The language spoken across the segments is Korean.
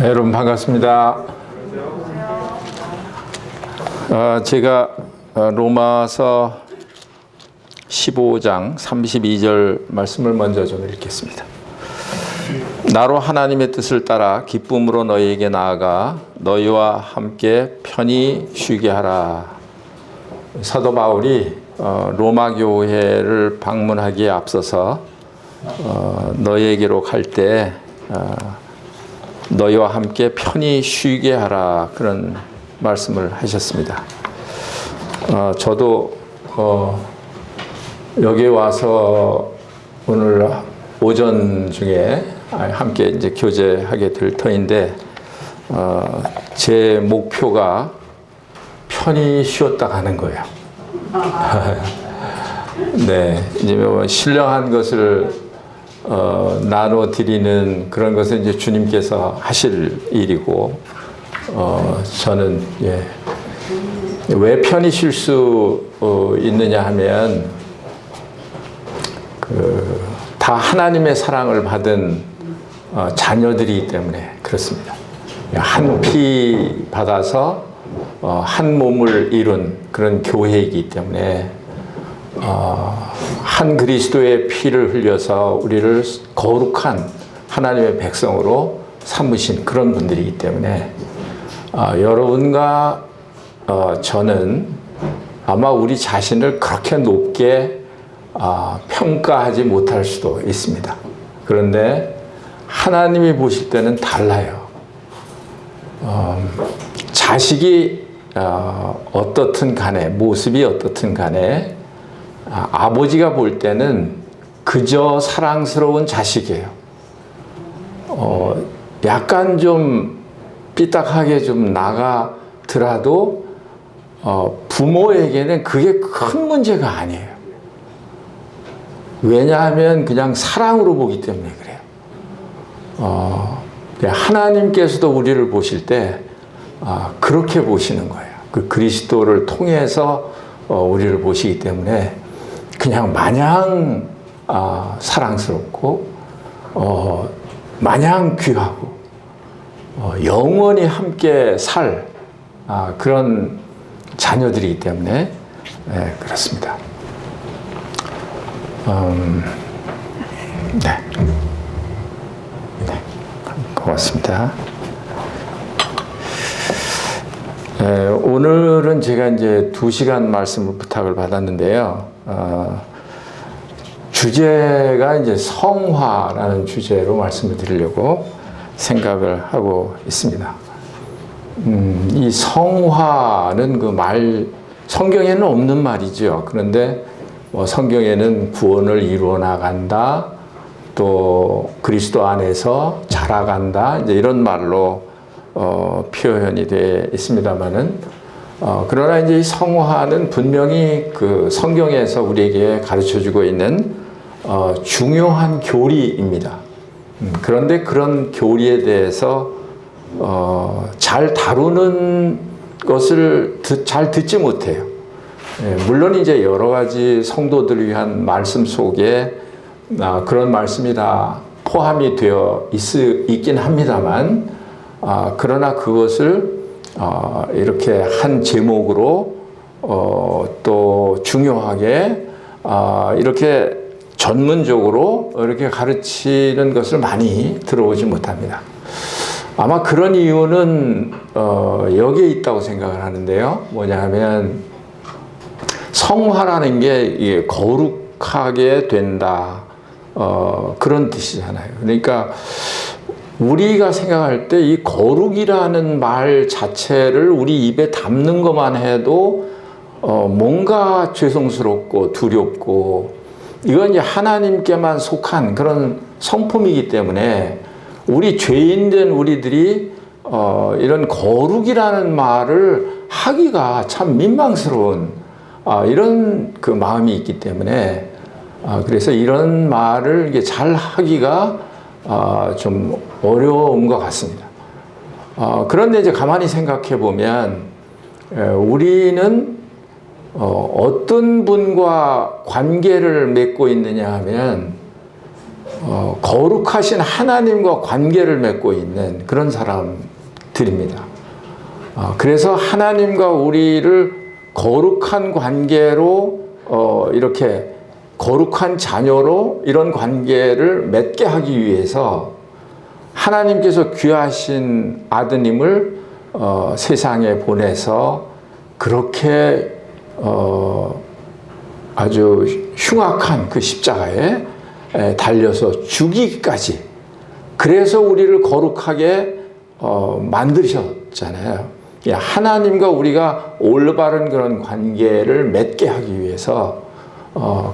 여러분 반갑습니다. 제가 로마서 15장 32절 말씀을 먼저 좀 읽겠습니다. 나로 하나님의 뜻을 따라 기쁨으로 너희에게 나아가 너희와 함께 편히 쉬게 하라. 사도 바울이 로마 교회를 방문하기에 앞서서 너희에게로 갈 때 너희와 함께 편히 쉬게 하라, 그런 말씀을 하셨습니다. 저도 여기 와서 오늘 오전 중에 함께 이제 교제하게 될 터인데, 제 목표가 편히 쉬었다 가는 거예요. 네, 이제 신령한 것을 나눠 드리는 그런 것은 이제 주님께서 하실 일이고, 저는 왜 편히 쉴 수 있느냐 하면, 다 하나님의 사랑을 받은 자녀들이기 때문에 그렇습니다. 한 피 받아서 한 몸을 이룬 그런 교회이기 때문에, 한 그리스도의 피를 흘려서 우리를 거룩한 하나님의 백성으로 삼으신 그런 분들이기 때문에, 여러분과 저는 아마 우리 자신을 그렇게 높게 평가하지 못할 수도 있습니다. 그런데 하나님이 보실 때는 달라요. 자식이 어떻든 간에, 모습이 어떻든 간에 아버지가 볼 때는 그저 사랑스러운 자식이에요. 약간 좀 삐딱하게 좀 나가더라도 부모에게는 그게 큰 문제가 아니에요. 왜냐하면 그냥 사랑으로 보기 때문에 그래요. 하나님께서도 우리를 보실 때 그렇게 보시는 거예요. 그 그리스도를 통해서 우리를 보시기 때문에 그냥 마냥 사랑스럽고 마냥 귀하고 영원히 함께 살 그런 자녀들이기 때문에 그렇습니다. 네, 고맙습니다. 오늘은 제가 이제 2시간 말씀을 부탁을 받았는데요. 주제가 이제 성화라는 주제로 말씀을 드리려고 생각을 하고 있습니다. 이 성화는 그 말, 성경에는 없는 말이죠. 그런데 성경에는 구원을 이루어 나간다, 또 그리스도 안에서 자라간다, 이제 이런 말로 표현이 되어 있습니다만은, 그러나 이제 이 성화는 분명히 그 성경에서 우리에게 가르쳐주고 있는 중요한 교리입니다. 그런데 그런 교리에 대해서 잘 다루는 것을 잘 듣지 못해요. 물론 이제 여러 가지 성도들을 위한 말씀 속에 그런 말씀이 다 포함이 되어 있긴 합니다만, 그러나 그것을 이렇게 한 제목으로 또 중요하게 이렇게 전문적으로 이렇게 가르치는 것을 많이 들어오지 못합니다. 아마 그런 이유는 여기에 있다고 생각을 하는데요. 뭐냐 하면, 성화라는 게 이게 거룩하게 된다, 그런 뜻이잖아요. 그러니까 우리가 생각할 때 이 거룩이라는 말 자체를 우리 입에 담는 것만 해도 뭔가 죄송스럽고 두렵고, 이건 이제 하나님께만 속한 그런 성품이기 때문에 우리 죄인된 우리들이 이런 거룩이라는 말을 하기가 참 민망스러운 이런 그 마음이 있기 때문에, 그래서 이런 말을 이게 잘 하기가 좀 어려운 것 같습니다. 그런데 이제 가만히 생각해 보면, 우리는 어떤 분과 관계를 맺고 있느냐 하면, 거룩하신 하나님과 관계를 맺고 있는 그런 사람들입니다. 그래서 하나님과 우리를 거룩한 관계로 이렇게 거룩한 자녀로 이런 관계를 맺게 하기 위해서 하나님께서 귀하신 아드님을 세상에 보내서 그렇게 아주 흉악한 그 십자가에 달려서 죽이기까지, 그래서 우리를 거룩하게 만드셨잖아요. 하나님과 우리가 올바른 그런 관계를 맺게 하기 위해서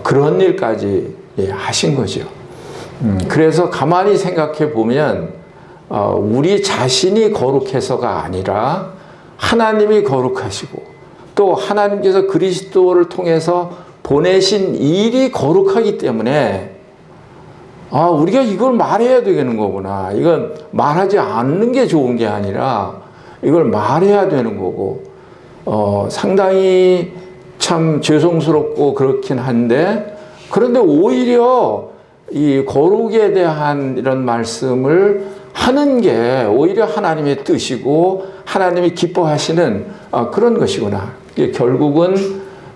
그런 일까지 하신 거죠. 그래서 가만히 생각해 보면 우리 자신이 거룩해서가 아니라 하나님이 거룩하시고 또 하나님께서 그리스도를 통해서 보내신 일이 거룩하기 때문에 우리가 이걸 말해야 되는 거구나. 이건 말하지 않는 게 좋은 게 아니라 이걸 말해야 되는 거고, 상당히 참 죄송스럽고 그렇긴 한데, 그런데 오히려 이 거룩에 대한 이런 말씀을 하는 게 오히려 하나님의 뜻이고 하나님이 기뻐하시는 그런 것이구나. 결국은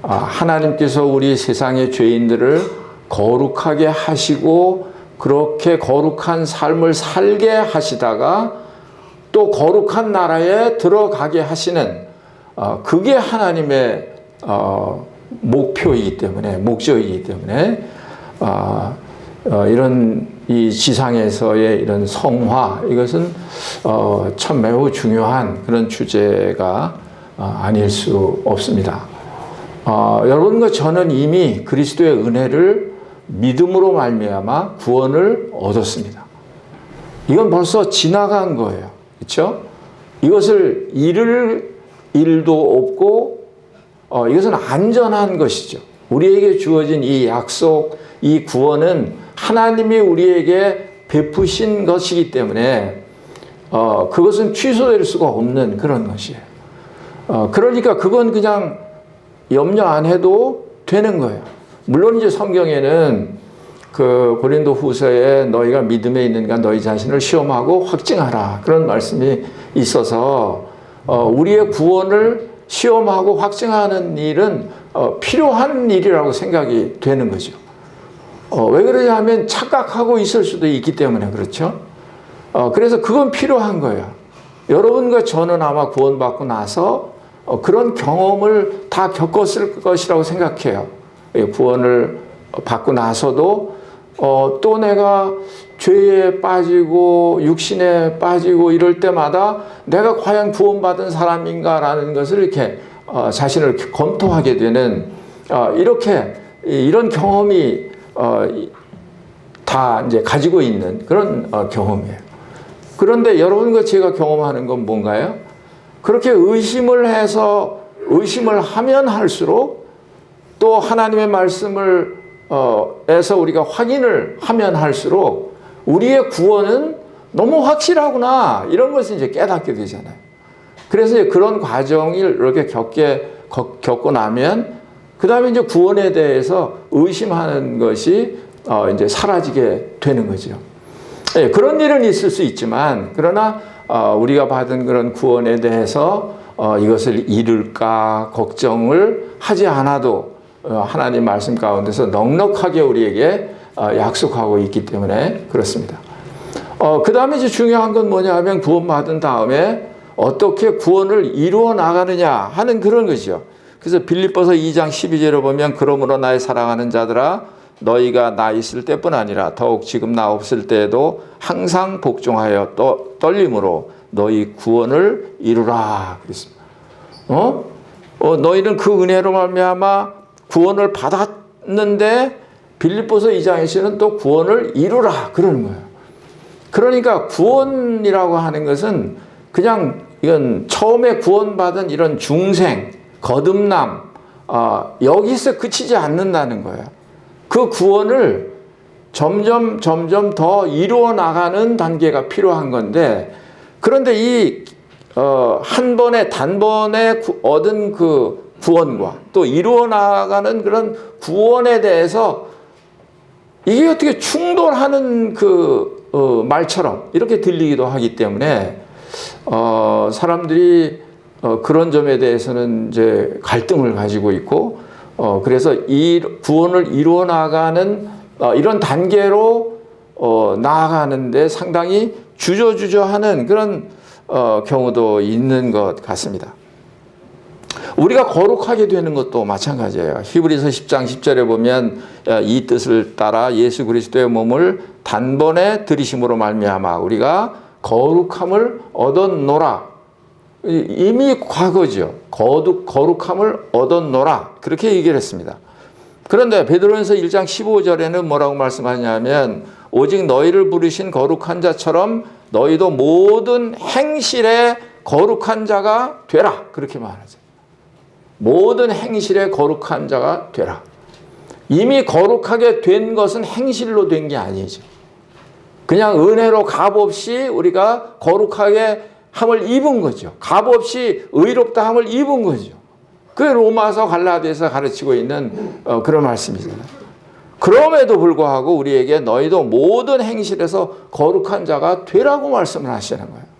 하나님께서 우리 세상의 죄인들을 거룩하게 하시고 그렇게 거룩한 삶을 살게 하시다가 또 거룩한 나라에 들어가게 하시는 그게 하나님의 목표이기 때문에, 목적이기 때문에 이런 이 지상에서의 이런 성화, 이것은 참 매우 중요한 그런 주제가 아닐 수 없습니다. 여러분과 저는 이미 그리스도의 은혜를 믿음으로 말미암아 구원을 얻었습니다. 이건 벌써 지나간 거예요. 그렇죠? 이것을 잃을 일도 없고 이것은 안전한 것이죠. 우리에게 주어진 이 약속, 이 구원은 하나님이 우리에게 베푸신 것이기 때문에 그것은 취소될 수가 없는 그런 것이에요. 그러니까 그건 그냥 염려 안 해도 되는 거예요. 물론 이제 성경에는 그 고린도 후서에 너희가 믿음에 있는가 너희 자신을 시험하고 확증하라, 그런 말씀이 있어서 우리의 구원을 시험하고 확증하는 일은 필요한 일이라고 생각이 되는 거죠. 왜 그러냐 하면 착각하고 있을 수도 있기 때문에 그렇죠. 그래서 그건 필요한 거예요. 여러분과 저는 아마 구원받고 나서 그런 경험을 다 겪었을 것이라고 생각해요. 구원을 받고 나서도 또 내가 죄에 빠지고 육신에 빠지고 이럴 때마다 내가 과연 구원받은 사람인가라는 것을 이렇게 자신을 검토하게 되는 이런 경험이 다 이제 가지고 있는 그런 경험이에요. 그런데 여러분과 제가 경험하는 건 뭔가요? 그렇게 의심을 하면 할수록 또 하나님의 말씀을 에서 우리가 확인을 하면 할수록 우리의 구원은 너무 확실하구나, 이런 것을 이제 깨닫게 되잖아요. 그래서 이제 그런 과정을 이렇게 겪고 나면 그 다음에 이제 구원에 대해서 의심하는 것이 이제 사라지게 되는 거죠. 예, 그런 일은 있을 수 있지만, 그러나 우리가 받은 그런 구원에 대해서 이것을 잃을까 걱정을 하지 않아도 하나님 말씀 가운데서 넉넉하게 우리에게 약속하고 있기 때문에 그렇습니다. 그 다음에 이제 중요한 건 뭐냐 하면 구원받은 다음에 어떻게 구원을 이루어 나가느냐 하는 그런 것이죠. 그래서 빌립보서 2장 12절에 보면 그러므로 나의 사랑하는 자들아 너희가 나 있을 때뿐 아니라 더욱 지금 나 없을 때에도 항상 복종하여 떨림으로 너희 구원을 이루라 그랬습니다. 너희는 그 은혜로 말미암아 구원을 받았는데 빌립보서 2장에서는 또 구원을 이루라 그러는 거예요. 그러니까 구원이라고 하는 것은 그냥 이건 처음에 구원받은 이런 중생, 거듭남 여기서 그치지 않는다는 거예요. 그 구원을 점점 더 이루어 나가는 단계가 필요한 건데, 그런데 이 한 번에 단번에 얻은 그 구원과 또 이루어 나가는 그런 구원에 대해서 이게 어떻게 충돌하는 말처럼 이렇게 들리기도 하기 때문에 사람들이 그런 점에 대해서는 이제 갈등을 가지고 있고 그래서 이 구원을 이루어 나가는 이런 단계로 나아가는데 상당히 주저주저하는 그런 경우도 있는 것 같습니다. 우리가 거룩하게 되는 것도 마찬가지예요. 히브리서 10장 10절에 보면 이 뜻을 따라 예수 그리스도의 몸을 단번에 들이심으로 말미암아 우리가 거룩함을 얻었노라. 이미 과거죠. 거룩함을 얻었노라. 그렇게 얘기를 했습니다. 그런데 베드로전서 1장 15절에는 뭐라고 말씀하냐면 오직 너희를 부르신 거룩한 자처럼 너희도 모든 행실에 거룩한 자가 되라. 그렇게 말하죠. 모든 행실에 거룩한 자가 되라. 이미 거룩하게 된 것은 행실로 된 게 아니죠. 그냥 은혜로 값없이 우리가 거룩하게 함을 입은 거죠. 값없이 의롭다 함을 입은 거죠. 그게 로마서 갈라디아서 가르치고 있는 그런 말씀이잖아요. 그럼에도 불구하고 우리에게 너희도 모든 행실에서 거룩한 자가 되라고 말씀을 하시는 거예요.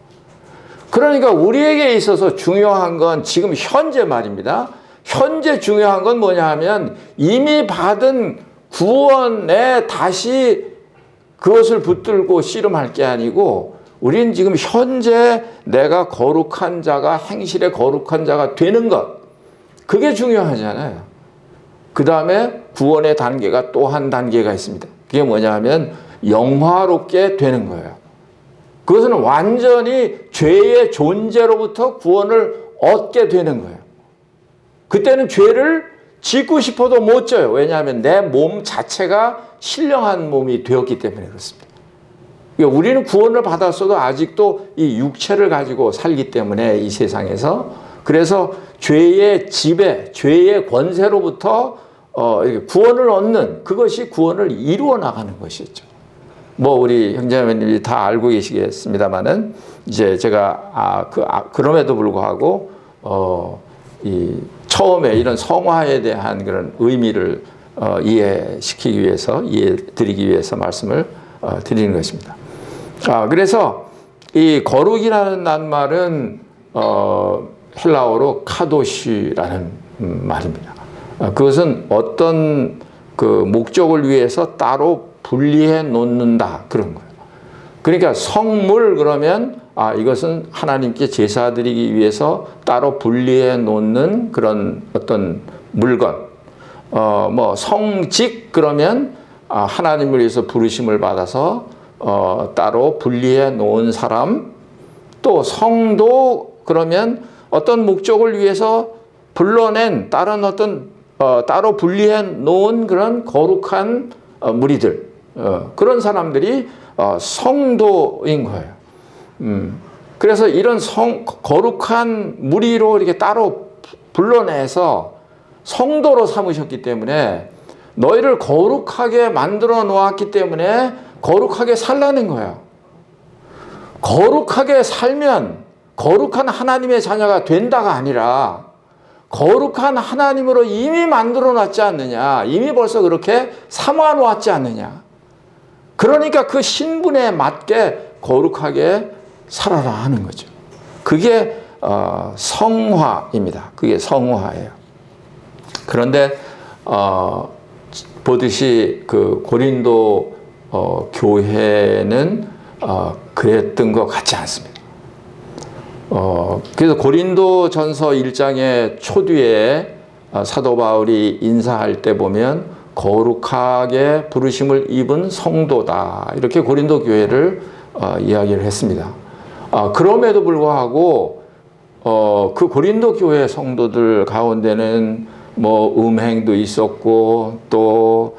그러니까 우리에게 있어서 중요한 건 지금 현재 말입니다. 현재 중요한 건 뭐냐 하면 이미 받은 구원에 다시 그것을 붙들고 씨름할 게 아니고 우리는 지금 현재 내가 거룩한 자가 행실에 거룩한 자가 되는 것 그게 중요하잖아요. 그 다음에 구원의 단계가 또 한 단계가 있습니다. 그게 뭐냐 하면 영화롭게 되는 거예요. 그것은 완전히 죄의 존재로부터 구원을 얻게 되는 거예요. 그때는 죄를 짓고 싶어도 못 져요. 왜냐하면 내 몸 자체가 신령한 몸이 되었기 때문에 그렇습니다. 그러니까 우리는 구원을 받았어도 아직도 이 육체를 가지고 살기 때문에 이 세상에서 그래서 죄의 지배, 죄의 권세로부터 구원을 얻는 그것이 구원을 이루어 나가는 것이죠. 뭐 우리 형제자매님이 다 알고 계시겠습니다만은 이제 제가 그럼에도 불구하고 이 처음에 이런 성화에 대한 그런 의미를 이해시키기 위해서 이해드리기 위해서 말씀을 드리는 것입니다. 그래서 이 거룩이라는 낱말은 헬라어로 카도시라는 말입니다. 그것은 어떤 그 목적을 위해서 따로 분리해 놓는다 그런 거예요. 그러니까 성물 그러면 이것은 하나님께 제사 드리기 위해서 따로 분리해 놓는 그런 어떤 물건. 뭐 성직 그러면 하나님을 위해서 부르심을 받아서 따로 분리해 놓은 사람. 또 성도 그러면 어떤 목적을 위해서 불러낸 다른 어떤 따로 분리해 놓은 그런 거룩한 무리들 그런 사람들이 성도인 거예요. 그래서 이런 거룩한 무리로 이렇게 따로 불러내서 성도로 삼으셨기 때문에 너희를 거룩하게 만들어 놓았기 때문에 거룩하게 살라는 거예요. 거룩하게 살면 거룩한 하나님의 자녀가 된다가 아니라 거룩한 하나님으로 이미 만들어 놨지 않느냐. 이미 벌써 그렇게 삼아 놓았지 않느냐. 그러니까 그 신분에 맞게 거룩하게 살아라 하는 거죠. 그게 성화입니다. 그게 성화예요. 그런데 보듯이 그 고린도 교회는 그랬던 것 같지 않습니다. 그래서 고린도 전서 1장의 초뒤에 사도 바울이 인사할 때 보면 거룩하게 부르심을 입은 성도다. 이렇게 고린도 교회를 이야기를 했습니다. 그럼에도 불구하고 그 고린도 교회 성도들 가운데는 뭐 음행도 있었고 또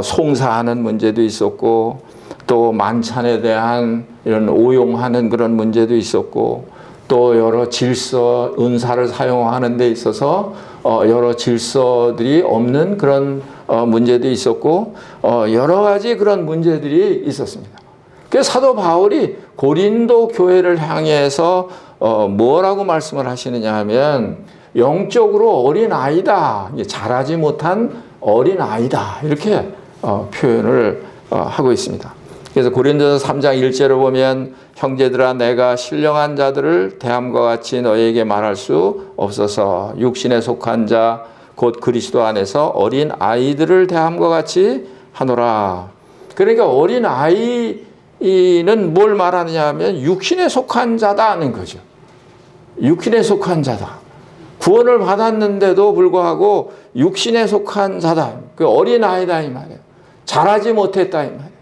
송사하는 문제도 있었고 또 만찬에 대한 이런 오용하는 그런 문제도 있었고 또 여러 질서, 은사를 사용하는 데 있어서 여러 질서들이 없는 그런 문제도 있었고 여러 가지 그런 문제들이 있었습니다. 그래서 사도 바울이 고린도 교회를 향해서 뭐라고 말씀을 하시느냐 하면 영적으로 어린 아이다, 자라지 못한 어린 아이다 이렇게 표현을 하고 있습니다. 그래서 고린도서 3장 1절을 보면 형제들아 내가 신령한 자들을 대함과 같이 너희에게 말할 수 없어서 육신에 속한 자 곧 그리스도 안에서 어린 아이들을 대함과 같이 하노라. 그러니까 어린 아이는 뭘 말하느냐 하면 육신에 속한 자다는 거죠. 육신에 속한 자다. 구원을 받았는데도 불구하고 육신에 속한 자다. 그 어린 아이다 이 말이에요. 자라지 못했다 이 말이에요.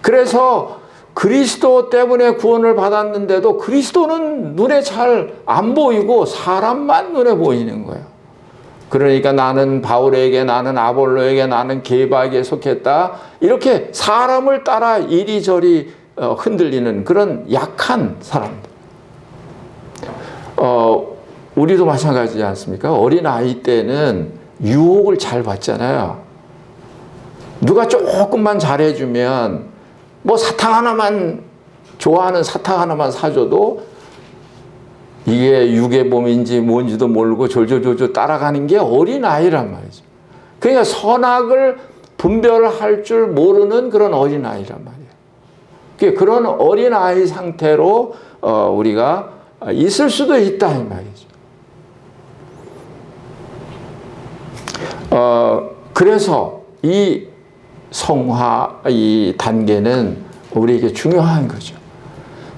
그래서 그리스도 때문에 구원을 받았는데도 그리스도는 눈에 잘 안 보이고 사람만 눈에 보이는 거예요. 그러니까 나는 바울에게, 나는 아볼로에게, 나는 게바에게 속했다. 이렇게 사람을 따라 이리저리 흔들리는 그런 약한 사람들. 우리도 마찬가지지 않습니까? 어린 아이 때는 유혹을 잘 받잖아요. 누가 조금만 잘해주면 뭐 사탕 하나만, 좋아하는 사탕 하나만 사줘도 이게 유괴범인지 뭔지도 모르고 졸졸졸졸 따라가는 게 어린아이란 말이죠. 그러니까 선악을 분별할 줄 모르는 그런 어린아이란 말이에요. 그런 어린아이 상태로 우리가 있을 수도 있다 이 말이죠. 그래서 이 성화 이 단계는 우리에게 중요한 거죠.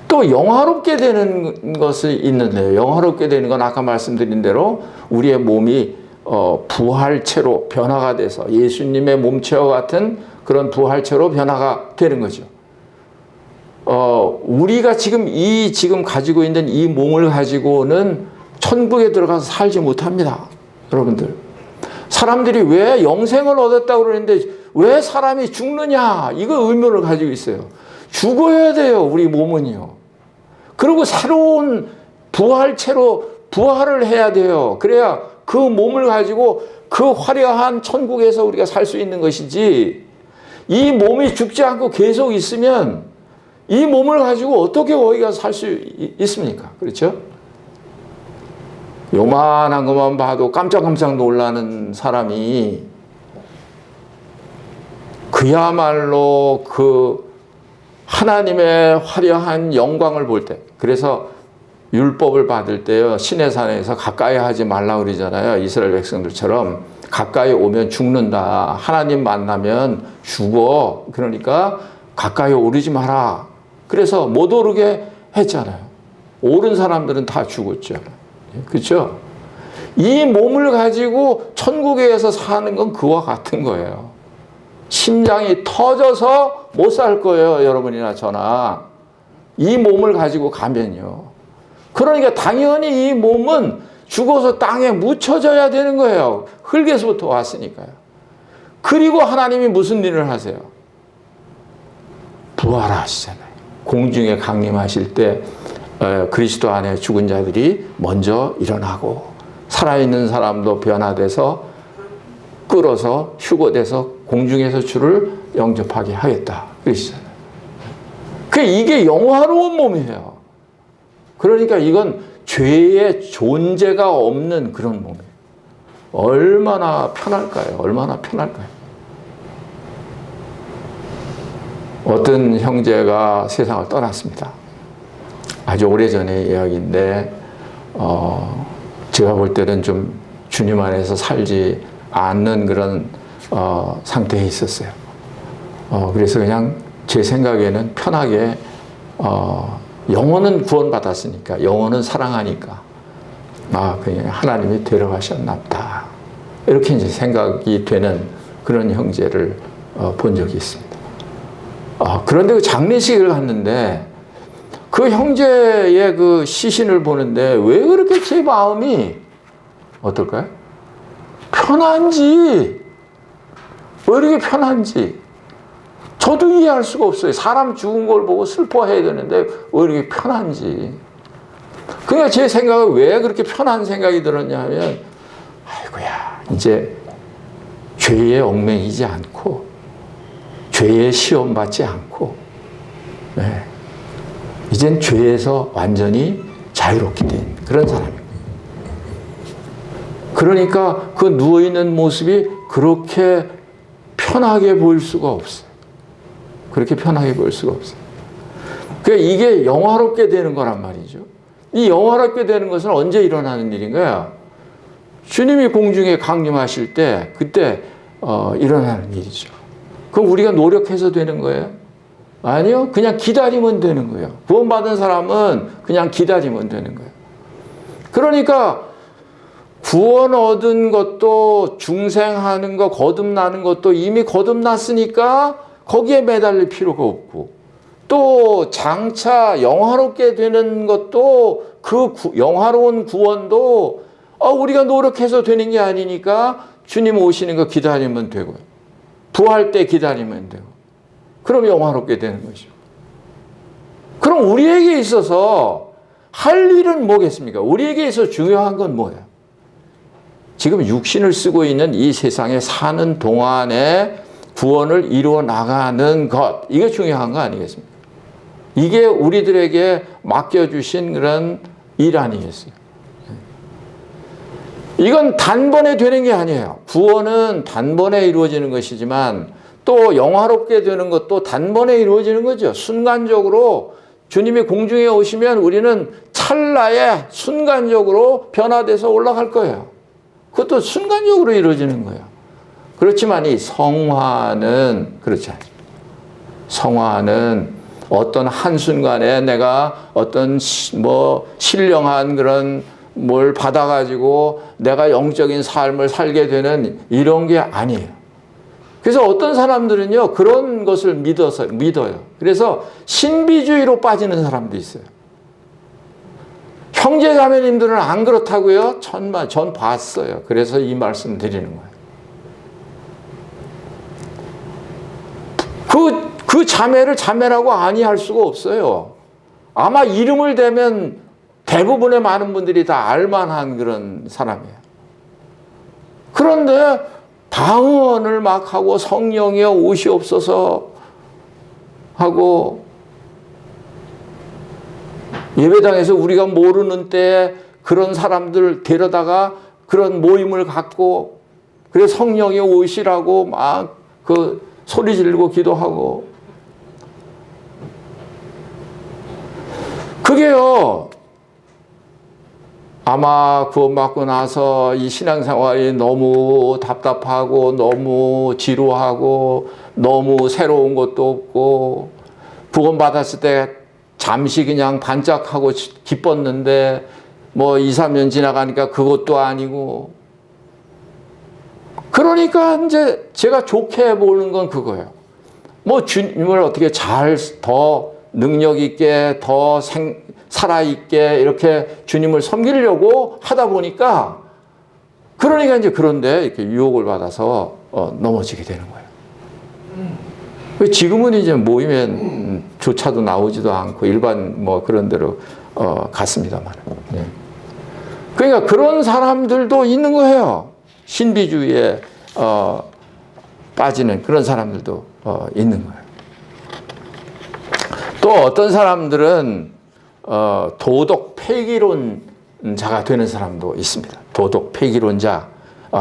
또 영화롭게 되는 것이 있는데요. 영화롭게 되는 건 아까 말씀드린 대로 우리의 몸이 부활체로 변화가 돼서 예수님의 몸체와 같은 그런 부활체로 변화가 되는 거죠. 우리가 지금 가지고 있는 이 몸을 가지고는 천국에 들어가서 살지 못합니다. 여러분들. 사람들이 왜 영생을 얻었다고 그러는데 왜 사람이 죽느냐? 이거 의문을 가지고 있어요. 죽어야 돼요. 우리 몸은요. 그리고 새로운 부활체로 부활을 해야 돼요. 그래야 그 몸을 가지고 그 화려한 천국에서 우리가 살 수 있는 것이지, 이 몸이 죽지 않고 계속 있으면 이 몸을 가지고 어떻게 거기 가서 살 수 있습니까? 그렇죠? 요만한 것만 봐도 깜짝깜짝 놀라는 사람이 그야말로 그 하나님의 화려한 영광을 볼 때, 그래서 율법을 받을 때요, 시내산에서 가까이 하지 말라 그러잖아요. 이스라엘 백성들처럼 가까이 오면 죽는다. 하나님 만나면 죽어. 그러니까 가까이 오르지 마라. 그래서 못 오르게 했잖아요. 오른 사람들은 다 죽었죠. 그렇죠? 이 몸을 가지고 천국에서 사는 건 그와 같은 거예요. 심장이 터져서 못 살 거예요. 여러분이나 저나. 이 몸을 가지고 가면요. 그러니까 당연히 이 몸은 죽어서 땅에 묻혀져야 되는 거예요. 흙에서부터 왔으니까요. 그리고 하나님이 무슨 일을 하세요? 부활하시잖아요. 공중에 강림하실 때 그리스도 안에 죽은 자들이 먼저 일어나고 살아있는 사람도 변화돼서 끌어서 휴거돼서 공중에서 주를 영접하게 하겠다. 그러시잖아요. 이게 영화로운 몸이에요. 그러니까 이건 죄의 존재가 없는 그런 몸이에요. 얼마나 편할까요? 얼마나 편할까요? 어떤 형제가 세상을 떠났습니다. 아주 오래전의 이야기인데 제가 볼 때는 좀 주님 안에서 살지 않는 그런 상태에 있었어요. 그래서 그냥 제 생각에는 편하게 영혼은 구원받았으니까, 영혼은 사랑하니까 그냥 하나님이 데려가셨나 보다, 이렇게 이제 생각이 되는 그런 형제를 본 적이 있습니다. 그런데 그 장례식을 갔는데 그 형제의 그 시신을 보는데 왜 그렇게 제 마음이 어떨까요? 편한지, 왜 이렇게 편한지 저도 이해할 수가 없어요. 사람 죽은 걸 보고 슬퍼해야 되는데 왜 이렇게 편한지. 그러니까 제 생각은 왜 그렇게 편한 생각이 들었냐 하면, 아이고야, 이제 죄에 얽매이지 않고 죄에 시험 받지 않고 이젠 죄에서 완전히 자유롭게 된 그런 사람입니다. 그러니까 그 누워있는 모습이 그렇게 편하게 보일 수가 없어요. 그렇게 편하게 보일 수가 없어요. 그러니까 이게 영화롭게 되는 거란 말이죠. 이 영화롭게 되는 것은 언제 일어나는 일인가요? 주님이 공중에 강림하실 때 그때 일어나는 일이죠. 그럼 우리가 노력해서 되는 거예요? 아니요. 그냥 기다리면 되는 거예요. 구원받은 사람은 그냥 기다리면 되는 거예요. 그러니까 구원 얻은 것도 중생하는 거 거듭나는 것도 이미 거듭났으니까 거기에 매달릴 필요가 없고 또 장차 영화롭게 되는 것도 그 영화로운 구원도 우리가 노력해서 되는 게 아니니까 주님 오시는 거 기다리면 되고요. 부활 때 기다리면 되고 그럼 영화롭게 되는 것이고 그럼 우리에게 있어서 할 일은 뭐겠습니까? 우리에게 있어서 중요한 건 뭐예요? 지금 육신을 쓰고 있는 이 세상에 사는 동안에 구원을 이루어 나가는 것 이게 중요한 거 아니겠습니까? 이게 우리들에게 맡겨주신 그런 일 아니겠어요? 이건 단번에 되는 게 아니에요. 구원은 단번에 이루어지는 것이지만 또 영화롭게 되는 것도 단번에 이루어지는 거죠. 순간적으로 주님이 공중에 오시면 우리는 찰나에 순간적으로 변화돼서 올라갈 거예요. 그것도 순간적으로 이루어지는 거예요. 그렇지만 이 성화는 그렇지 않습니다. 성화는 어떤 한순간에 내가 어떤 신령한 그런 뭘 받아가지고 내가 영적인 삶을 살게 되는 이런 게 아니에요. 그래서 어떤 사람들은요, 그런 것을 믿어요. 그래서 신비주의로 빠지는 사람도 있어요. 형제 자매님들은 안 그렇다고요? 전 봤어요. 그래서 이 말씀 드리는 거예요. 그 자매를 자매라고 아니할 수가 없어요. 아마 이름을 대면 대부분의 많은 분들이 다 알만한 그런 사람이에요. 그런데 방언을 막 하고 성령이여 오시옵소서 하고 예배당에서 우리가 모르는 때에 그런 사람들 데려다가 그런 모임을 갖고 그래서 성령이 오시라고 막 그 소리 지르고 기도하고 그게요 아마 구원받고 나서 이 신앙생활이 너무 답답하고 너무 지루하고 너무 새로운 것도 없고 구원받았을 때 잠시 그냥 반짝하고 기뻤는데 뭐 2, 3년 지나가니까 그것도 아니고 그러니까 이제 제가 좋게 보는 건 그거예요. 뭐 주님을 어떻게 잘 더 능력 있게 더 살아있게 이렇게 주님을 섬기려고 하다 보니까 그러니까 이제 그런데 이렇게 유혹을 받아서 넘어지게 되는 거예요. 지금은 이제 모임에 조차도 나오지도 않고 일반 뭐 그런 데로 갔습니다만. 네. 그러니까 그런 사람들도 있는 거예요. 신비주의에 빠지는 그런 사람들도 있는 거예요. 또 어떤 사람들은 도덕 폐기론자가 되는 사람도 있습니다. 도덕 폐기론자.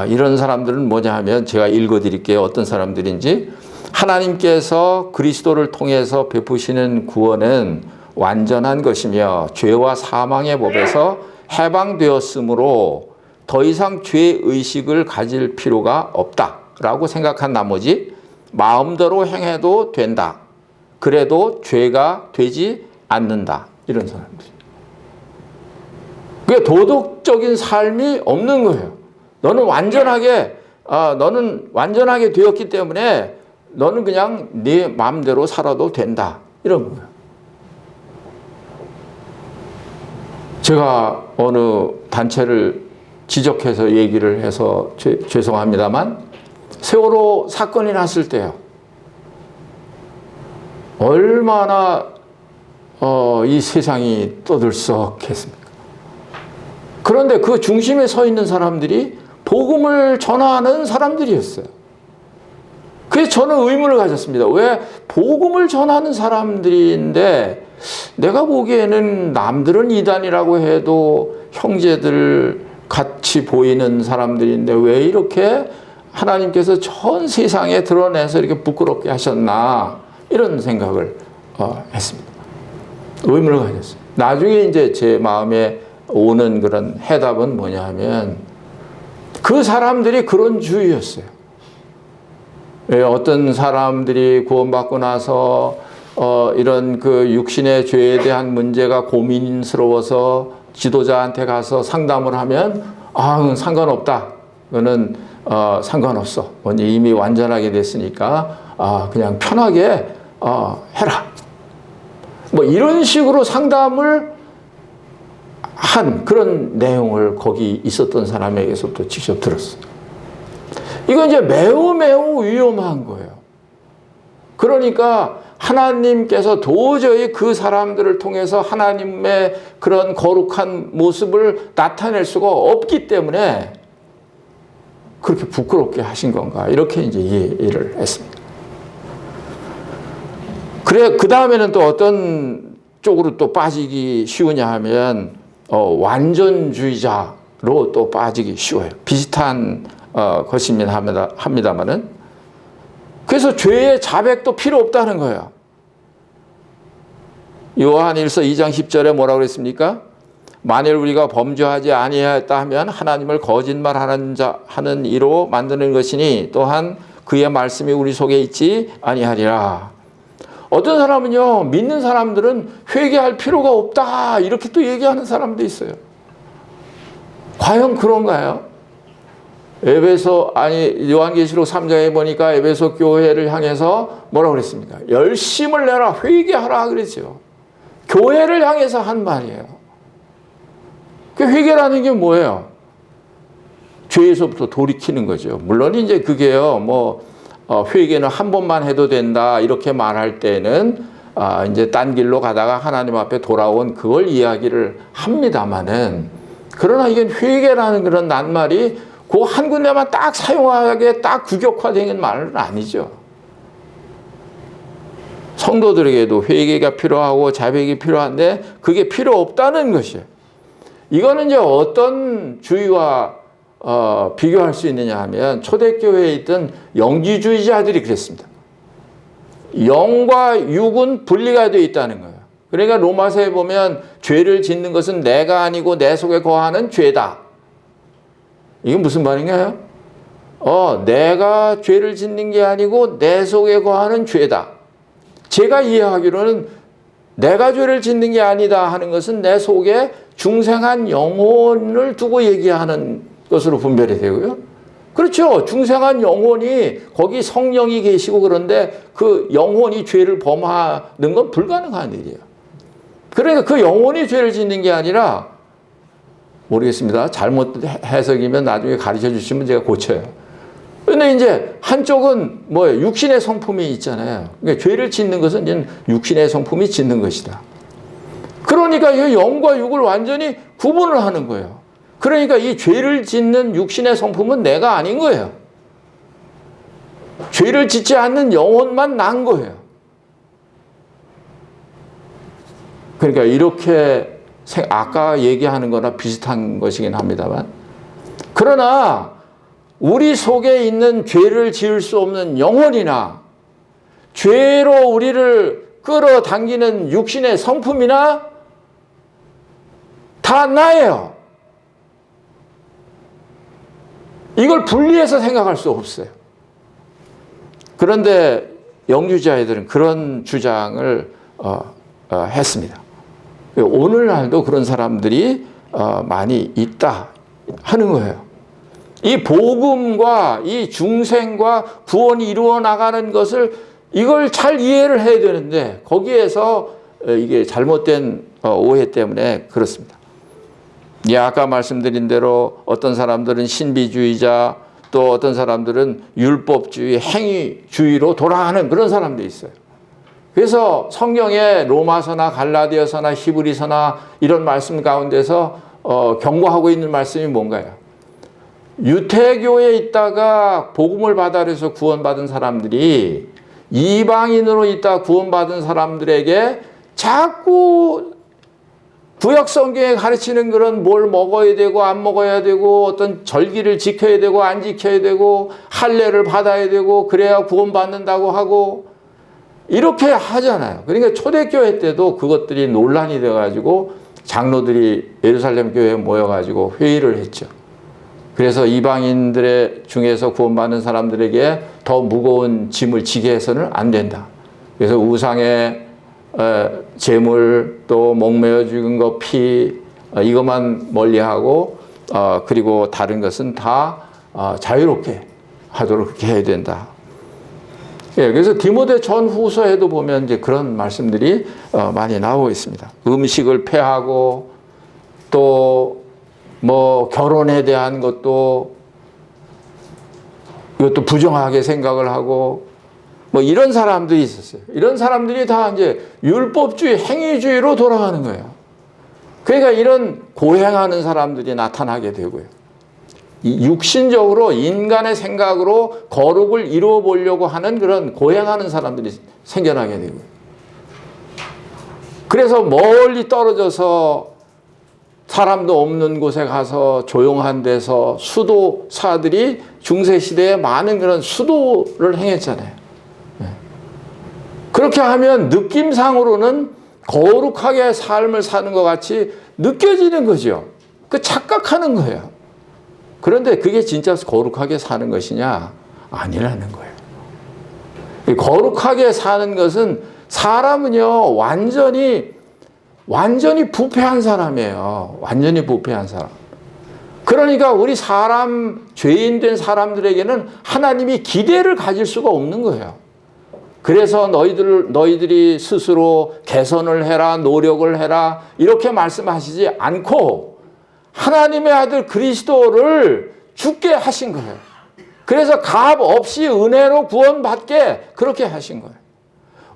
이런 사람들은 뭐냐 하면 제가 읽어드릴게요. 어떤 사람들인지. 하나님께서 그리스도를 통해서 베푸시는 구원은 완전한 것이며 죄와 사망의 법에서 해방되었으므로 더 이상 죄의식을 가질 필요가 없다라고 생각한 나머지 마음대로 행해도 된다. 그래도 죄가 되지 않는다. 이런 사람들. 그게 도덕적인 삶이 없는 거예요. 너는 완전하게 되었기 때문에 너는 그냥 네 마음대로 살아도 된다. 이런 거예요. 제가 어느 단체를 지적해서 얘기를 해서 죄송합니다만 세월호 사건이 났을 때요. 얼마나 이 세상이 떠들썩했습니까? 그런데 그 중심에 서 있는 사람들이 복음을 전하는 사람들이었어요. 그래서 저는 의문을 가졌습니다. 왜 복음을 전하는 사람들인데 내가 보기에는 남들은 이단이라고 해도 형제들 같이 보이는 사람들인데 왜 이렇게 하나님께서 전 세상에 드러내서 이렇게 부끄럽게 하셨나 이런 생각을 했습니다. 의문을 가졌어요. 나중에 이제 제 마음에 오는 그런 해답은 뭐냐 하면 그 사람들이 그런 주의였어요. 어떤 사람들이 구원받고 나서 이런 그 육신의 죄에 대한 문제가 고민스러워서 지도자한테 가서 상담을 하면 상관없다. 그거는 상관없어. 이미 완전하게 됐으니까 그냥 편하게 해라. 뭐 이런 식으로 상담을 한 그런 내용을 거기 있었던 사람에게서부터 직접 들었어요. 이건 이제 매우 매우 위험한 거예요. 그러니까 하나님께서 도저히 그 사람들을 통해서 하나님의 그런 거룩한 모습을 나타낼 수가 없기 때문에 그렇게 부끄럽게 하신 건가 이렇게 이제 이해를 했습니다. 그래 그 다음에는 또 어떤 쪽으로 또 빠지기 쉬우냐 하면 완전주의자로 또 빠지기 쉬워요. 비슷한 것입니다 합니다만은 그래서 죄의 자백도 필요 없다는 거예요. 요한일서 2장 10절에 뭐라고 그랬습니까? 만일 우리가 범죄하지 아니하였다 하면 하나님을 거짓말하는 하는 이로 만드는 것이니 또한 그의 말씀이 우리 속에 있지 아니하리라. 어떤 사람은요, 믿는 사람들은 회개할 필요가 없다 이렇게 또 얘기하는 사람도 있어요. 과연 그런가요? 요한계시록 3장에 보니까 에베소 교회를 향해서 뭐라고 그랬습니까? 열심을 내라, 회개하라 그랬죠. 교회를 향해서 한 말이에요. 그 회개라는 게 뭐예요? 죄에서부터 돌이키는 거죠. 물론 이제 그게요, 회개는 한 번만 해도 된다 이렇게 말할 때는 이제 딴 길로 가다가 하나님 앞에 돌아온 그걸 이야기를 합니다만은, 그러나 이게 회개라는 그런 낱말이 그 한 군데만 딱 사용하게 딱 규격화된 말은 아니죠. 성도들에게도 회개가 필요하고 자백이 필요한데 그게 필요 없다는 것이에요. 이거는 이제 어떤 주의와 비교할 수 있느냐 하면 초대교회에 있던 영지주의자들이 그랬습니다. 영과 육은 분리가 되어 있다는 거예요. 그러니까 로마서에 보면 죄를 짓는 것은 내가 아니고 내 속에 거하는 죄다. 이게 무슨 말인가요? 내가 죄를 짓는 게 아니고 내 속에 거하는 죄다. 제가 이해하기로는 내가 죄를 짓는 게 아니다 하는 것은 내 속에 중생한 영혼을 두고 얘기하는 것으로 분별이 되고요. 그렇죠. 중생한 영혼이 거기 성령이 계시고 그런데 그 영혼이 죄를 범하는 건 불가능한 일이에요. 그러니까 그 영혼이 죄를 짓는 게 아니라, 모르겠습니다. 잘못 해석이면 나중에 가르쳐 주시면 제가 고쳐요. 근데 이제 한쪽은 뭐예요? 육신의 성품이 있잖아요. 그러니까 죄를 짓는 것은 이제 육신의 성품이 짓는 것이다. 그러니까 이 영과 육을 완전히 구분을 하는 거예요. 그러니까 이 죄를 짓는 육신의 성품은 내가 아닌 거예요. 죄를 짓지 않는 영혼만 난 거예요. 그러니까 이렇게 아까 얘기하는 거나 비슷한 것이긴 합니다만, 그러나 우리 속에 있는 죄를 지을 수 없는 영혼이나 죄로 우리를 끌어당기는 육신의 성품이나 다 나예요. 이걸 분리해서 생각할 수 없어요. 그런데 영주자애들은 그런 주장을 했습니다. 오늘날도 그런 사람들이 많이 있다 하는 거예요. 이 복음과 이 중생과 구원이 이루어 나가는 것을 이걸 잘 이해를 해야 되는데 거기에서 이게 잘못된 오해 때문에 그렇습니다. 아까 말씀드린 대로 어떤 사람들은 신비주의자, 또 어떤 사람들은 율법주의, 행위주의로 돌아가는 그런 사람들이 있어요. 그래서 성경의 로마서나 갈라디아서나 히브리서나 이런 말씀 가운데서 경고하고 있는 말씀이 뭔가요? 유태교에 있다가 복음을 받아 그래서 구원받은 사람들이 이방인으로 있다 구원받은 사람들에게 자꾸 구약 성경에 가르치는 그런 뭘 먹어야 되고 안 먹어야 되고 어떤 절기를 지켜야 되고 안 지켜야 되고 할례를 받아야 되고 그래야 구원받는다고 하고 이렇게 하잖아요. 그러니까 초대교회 때도 그것들이 논란이 돼가지고 장로들이 예루살렘 교회에 모여가지고 회의를 했죠. 그래서 이방인들의 중에서 구원받는 사람들에게 더 무거운 짐을 지게 해서는 안 된다. 그래서 우상의 재물 또 목매어 죽은 거 피 이것만 멀리하고 그리고 다른 것은 다 자유롭게 하도록 그렇게 해야 된다. 예, 그래서 디모데 전후서에도 보면 이제 그런 말씀들이 많이 나오고 있습니다. 음식을 폐하고 또 뭐 결혼에 대한 것도 이것도 부정하게 생각을 하고 뭐 이런 사람들이 있었어요. 이런 사람들이 다 이제 율법주의, 행위주의로 돌아가는 거예요. 그러니까 이런 고행하는 사람들이 나타나게 되고요. 육신적으로 인간의 생각으로 거룩을 이루어 보려고 하는 그런 고행하는 사람들이 생겨나게 되고요. 그래서 멀리 떨어져서 사람도 없는 곳에 가서 조용한 데서 수도사들이 중세시대에 많은 그런 수도를 행했잖아요. 그렇게 하면 느낌상으로는 거룩하게 삶을 사는 것 같이 느껴지는 거죠. 그 착각하는 거예요. 그런데 그게 진짜 거룩하게 사는 것이냐? 아니라는 거예요. 거룩하게 사는 것은 사람은요, 완전히 부패한 사람이에요. 완전히 부패한 사람. 그러니까 우리 사람, 죄인 된 사람들에게는 하나님이 기대를 가질 수가 없는 거예요. 그래서 너희들이 스스로 개선을 해라, 노력을 해라, 이렇게 말씀하시지 않고 하나님의 아들 그리스도를 죽게 하신 거예요. 그래서 값 없이 은혜로 구원받게 그렇게 하신 거예요.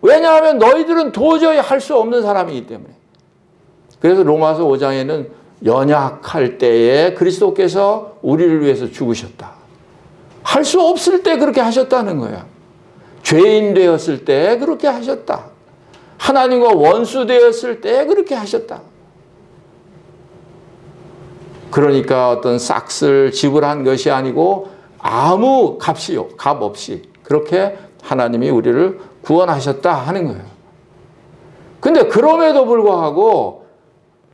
왜냐하면 너희들은 도저히 할 수 없는 사람이기 때문에. 그래서 로마서 5장에는 연약할 때에 그리스도께서 우리를 위해서 죽으셨다. 할 수 없을 때 그렇게 하셨다는 거야. 죄인 되었을 때 그렇게 하셨다. 하나님과 원수 되었을 때 그렇게 하셨다. 그러니까 어떤 싹쓸 지불한 것이 아니고 아무 값 없이 그렇게 하나님이 우리를 구원하셨다 하는 거예요. 근데 그럼에도 불구하고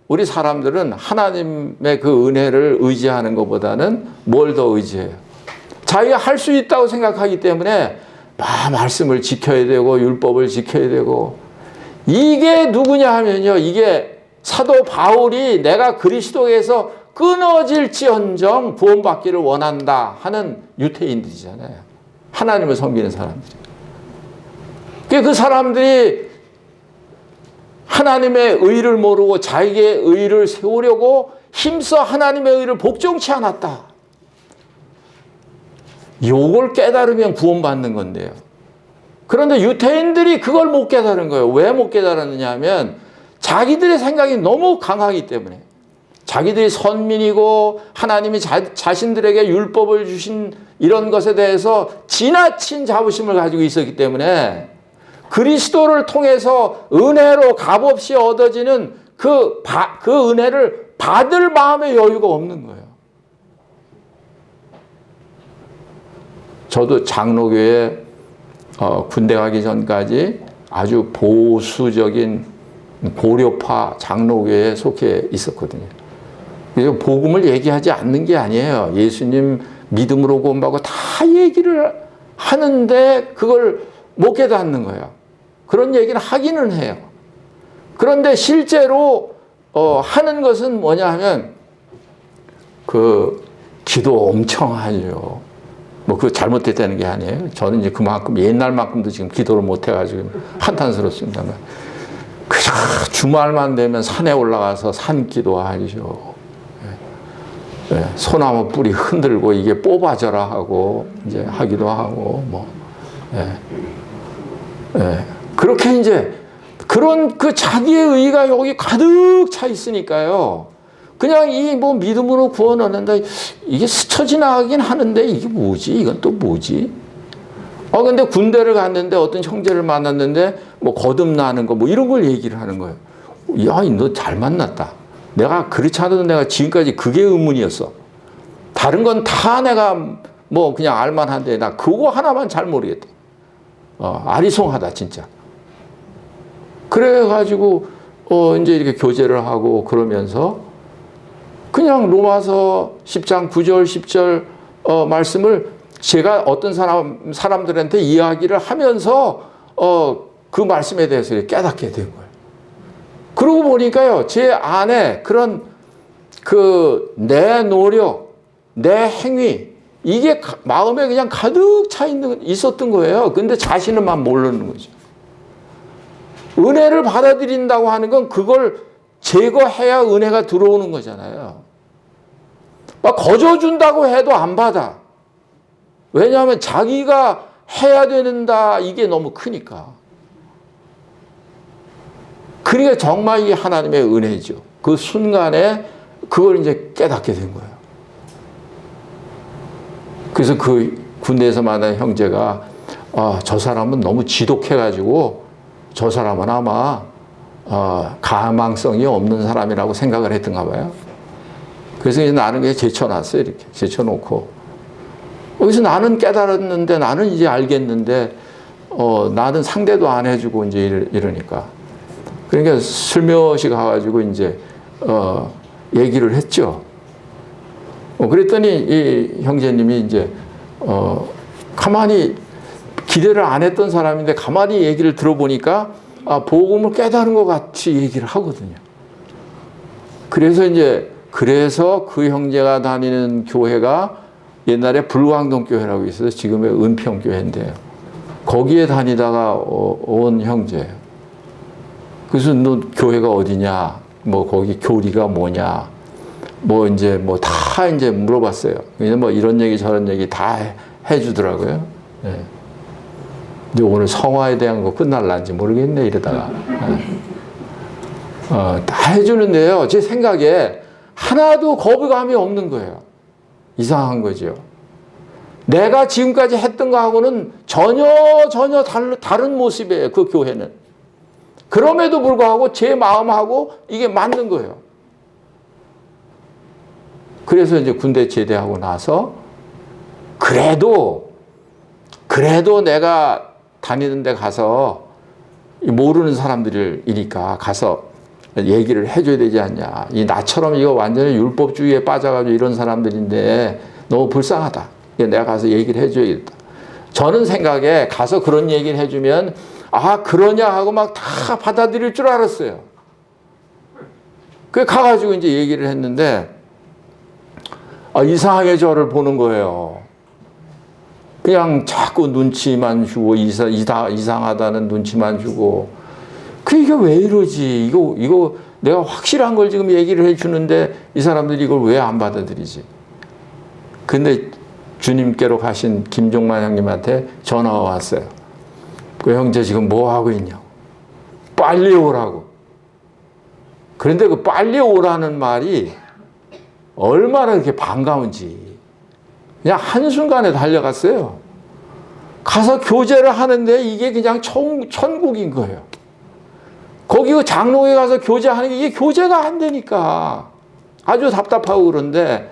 우리 사람들은 하나님의 그 은혜를 의지하는 것보다는 뭘 더 의지해요? 자기가 할 수 있다고 생각하기 때문에 말씀을 지켜야 되고 율법을 지켜야 되고 이게 누구냐 하면요. 이게 사도 바울이 내가 그리스도에서 끊어질지언정 구원받기를 원한다 하는 유태인들이잖아요. 하나님을 섬기는 사람들이. 그 사람들이 하나님의 의를 모르고 자기의 의를 세우려고 힘써 하나님의 의를 복종치 않았다. 요걸 깨달으면 구원받는 건데요. 그런데 유태인들이 그걸 못 깨달은 거예요. 왜 못 깨달았느냐 하면 자기들의 생각이 너무 강하기 때문에. 자기들이 선민이고 하나님이 자신들에게 율법을 주신 이런 것에 대해서 지나친 자부심을 가지고 있었기 때문에 그리스도를 통해서 은혜로 값없이 얻어지는 그 은혜를 받을 마음의 여유가 없는 거예요. 저도 장로교회 군대 가기 전까지 아주 보수적인 고려파 장로교회에 속해 있었거든요. 그래서 복음을 얘기하지 않는 게 아니에요. 예수님 믿음으로 구원받고 다 얘기를 하는데 그걸 못 깨닫는 거예요. 그런 얘기는 하기는 해요. 그런데 실제로 하는 것은 뭐냐 하면 그 기도 엄청 하죠. 뭐 그 잘못됐다는 게 아니에요. 저는 이제 그만큼 옛날만큼도 지금 기도를 못 해가지고 한탄스럽습니다. 그저 주말만 되면 산에 올라가서 산 기도하죠. 네, 소나무 뿌리 흔들고 이게 뽑아져라 하고 이제 하기도 하고 뭐. 네. 네. 그렇게 이제 그런 그 자기의 의가 여기 가득 차 있으니까요. 그냥 이 뭐 믿음으로 구원 얻는다. 이게 스쳐 지나가긴 하는데 이게 뭐지? 이건 또 뭐지? 근데 군대를 갔는데 어떤 형제를 만났는데 뭐 거듭나는 거 뭐 이런 걸 얘기를 하는 거예요. 야, 너 잘 만났다. 내가 그렇지 않아도 내가 지금까지 그게 의문이었어. 다른 건 다 내가 뭐 그냥 알만한데 나 그거 하나만 잘 모르겠다. 아리송하다 진짜. 그래가지고 이제 이렇게 교제를 하고 그러면서 그냥 로마서 10장 9절 10절 말씀을 제가 어떤 사람들한테 이야기를 하면서 그 말씀에 대해서 깨닫게 된 거예요. 그러고 보니까요, 제 안에 그런 내 노력, 내 행위, 이게 마음에 그냥 가득 있었던 거예요. 근데 자신은만 모르는 거죠. 은혜를 받아들인다고 하는 건 그걸 제거해야 은혜가 들어오는 거잖아요. 막 거저준다고 해도 안 받아. 왜냐하면 자기가 해야 된다, 이게 너무 크니까. 그러니까 정말 이게 하나님의 은혜죠. 그 순간에 그걸 이제 깨닫게 된 거예요. 그래서 그 군대에서 만난 형제가 저 사람은 너무 지독해가지고 저 사람은 아마 가망성이 없는 사람이라고 생각을 했던가 봐요. 그래서 이제 나는 그냥 제쳐놨어요. 이렇게 제쳐놓고 여기서 나는 깨달았는데 나는 이제 알겠는데 나는 상대도 안 해주고 이제 이러니까 그러니까 슬며시 가가지고 이제 얘기를 했죠. 그랬더니 이 형제님이 이제 가만히 기대를 안 했던 사람인데 가만히 얘기를 들어보니까 복음을 깨달은 것 같이 얘기를 하거든요. 그래서 그 형제가 다니는 교회가 옛날에 불광동 교회라고 있어서 지금의 은평교회인데요. 거기에 다니다가 온 형제예요. 그래서 너 교회가 어디냐? 뭐 거기 교리가 뭐냐? 뭐 이제 뭐 다 이제 물어봤어요. 그냥 뭐 이런 얘기 저런 얘기 다 해주더라고요. 네. 근데 오늘 성화에 대한 거 끝날란지 모르겠네 이러다가 다 해주는데요. 제 생각에 하나도 거부감이 없는 거예요. 이상한 거죠. 내가 지금까지 했던 거하고는 전혀 다른 모습이에요. 그 교회는. 그럼에도 불구하고 제 마음하고 이게 맞는 거예요. 그래서 이제 군대 제대하고 나서 그래도 내가 다니는 데 가서 모르는 사람들이니까 가서 얘기를 해줘야 되지 않냐. 나처럼 이거 완전히 율법주의에 빠져가지고 이런 사람들인데 너무 불쌍하다. 내가 가서 얘기를 해줘야겠다. 저는 생각에 가서 그런 얘기를 해주면 그러냐 하고 막 다 받아들일 줄 알았어요. 그래 가가지고 이제 얘기를 했는데 이상하게 저를 보는 거예요. 그냥 자꾸 눈치만 주고 이상하다는 눈치만 주고 이게 왜 이러지? 이거 내가 확실한 걸 지금 얘기를 해주는데 이 사람들이 이걸 왜 안 받아들이지? 근데 주님께로 가신 김종만 형님한테 전화가 왔어요. 그 형제 지금 뭐 하고 있냐고. 빨리 오라고. 그런데 그 빨리 오라는 말이 얼마나 그렇게 반가운지. 그냥 한순간에 달려갔어요. 가서 교제를 하는데 이게 그냥 천국인 거예요. 거기 그 장롱에 가서 교제하는 게 이게 교제가 안 되니까 아주 답답하고 그런데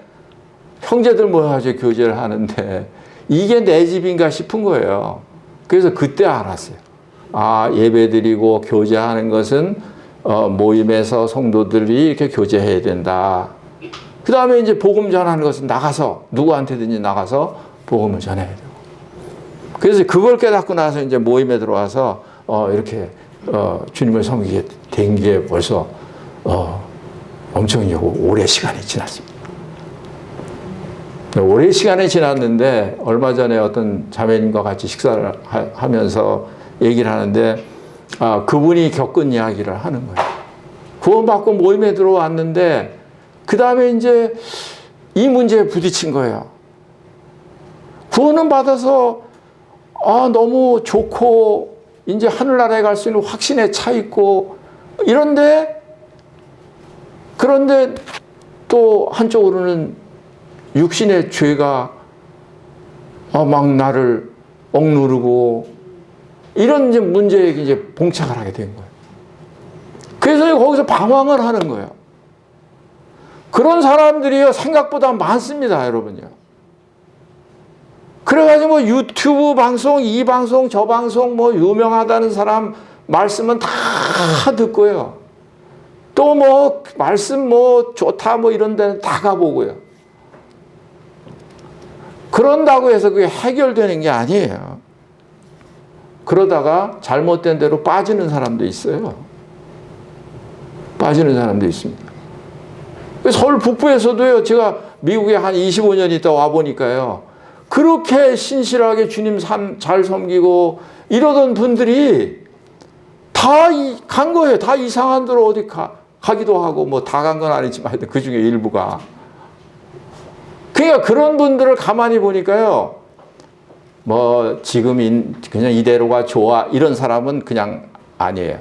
형제들 모여가지고 교제를 하는데 이게 내 집인가 싶은 거예요. 그래서 그때 알았어요. 예배드리고 교제하는 것은 모임에서 성도들이 이렇게 교제해야 된다. 그 다음에 이제 복음 전하는 것은 나가서 누구한테든지 나가서 복음을 전해야 되고. 그래서 그걸 깨닫고 나서 이제 모임에 들어와서 이렇게 주님을 섬기게 된 게 벌써 엄청 오래 시간이 지났습니다. 오래 시간이 지났는데 얼마 전에 어떤 자매님과 같이 식사를 하면서 얘기를 하는데 그분이 겪은 이야기를 하는 거예요. 구원받고 모임에 들어왔는데 그 다음에 이제 이 문제에 부딪힌 거예요. 구원은 받아서 너무 좋고 이제 하늘나라에 갈 수 있는 확신에 차 있고 그런데 또 한쪽으로는 육신의 죄가 막 나를 억누르고 이런 이제 문제에 이제 봉착을 하게 된 거예요. 그래서 거기서 방황을 하는 거예요. 그런 사람들이요, 생각보다 많습니다, 여러분요. 그래가지고 뭐 유튜브 방송, 이 방송, 저 방송, 뭐 유명하다는 사람 말씀은 다 듣고요. 또 뭐 말씀 뭐 좋다 뭐 이런 데는 다 가보고요. 그런다고 해서 그게 해결되는 게 아니에요. 그러다가 잘못된 대로 빠지는 사람도 있어요. 빠지는 사람도 있습니다. 서울 북부에서도요, 제가 미국에 한 25년 있다 와보니까요, 그렇게 신실하게 주님 잘 섬기고 이러던 분들이 다 간 거예요. 다 이상한 데로 어디 가기도 하고, 뭐 다 간 건 아니지만 그 중에 일부가. 그러니까 그런 분들을 가만히 보니까요, 뭐 지금 그냥 이대로가 좋아 이런 사람은 그냥 아니에요.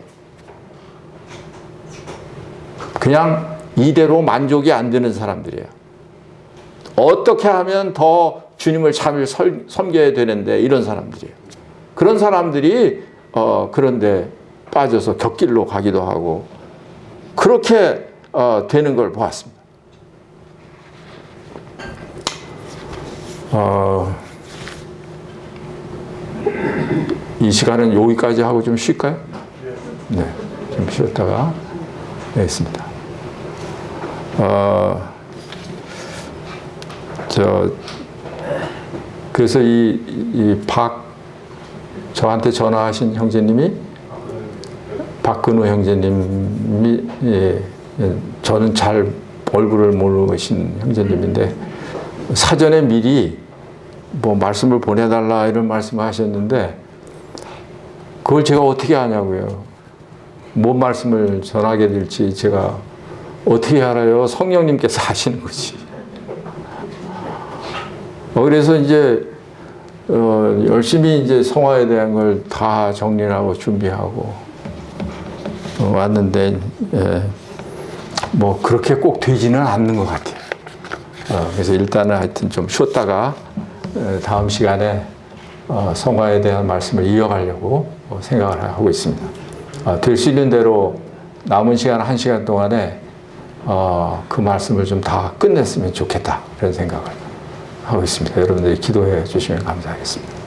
그냥 이대로 만족이 안 되는 사람들이에요. 어떻게 하면 더 주님을 잘 섬겨야 되는데 이런 사람들이에요. 그런 사람들이 그런데 빠져서 곁길로 가기도 하고 그렇게 되는 걸 보았습니다. 이 시간은 여기까지 하고 좀 쉴까요? 네, 좀 쉬었다가 하겠습니다. 그래서 저한테 전화하신 형제님이 박근우 형제님이, 예, 저는 잘 얼굴을 모르신 형제님인데 사전에 미리 뭐 말씀을 보내달라 이런 말씀을 하셨는데 그걸 제가 어떻게 아냐고요. 뭔 말씀을 전하게 될지 제가 어떻게 알아요? 성령님께서 하시는 거지. 그래서 이제 열심히 이제 성화에 대한 걸 다 정리하고 준비하고 왔는데, 예, 뭐 그렇게 꼭 되지는 않는 것 같아요. 그래서 일단은 하여튼 좀 쉬었다가 다음 시간에 성화에 대한 말씀을 이어가려고 생각을 하고 있습니다. 될 수 있는 대로 남은 시간 1시간 동안에 그 말씀을 좀 다 끝냈으면 좋겠다, 그런 생각을 하고 있습니다. 여러분들이 기도해 주시면 감사하겠습니다.